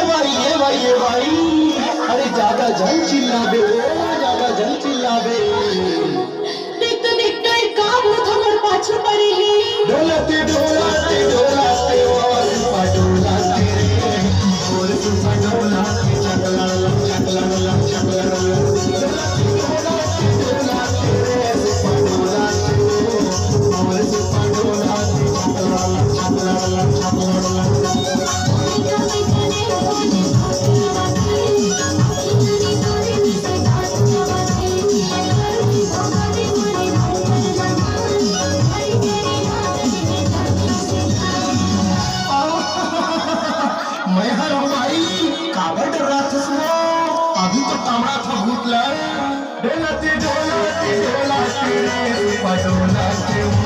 ये भाई अरे ज्यादा जल चिल्लाबे ज्यादा जल चिल्लाबे देखतो एक काम होत हमर पाछू पड़ेली डोलाते डोलाते डोलाते और पडोलाते रे और पडोलाते चकला चकला चकला डोलाते डोलाते रे पडोलाते और पडोलाते चकला चकला मैं हर भाई काबर डर रहा था सुनो अभी तो कामड़ा था भूत डोलाते डोलाते डोलाते रे पडोलाते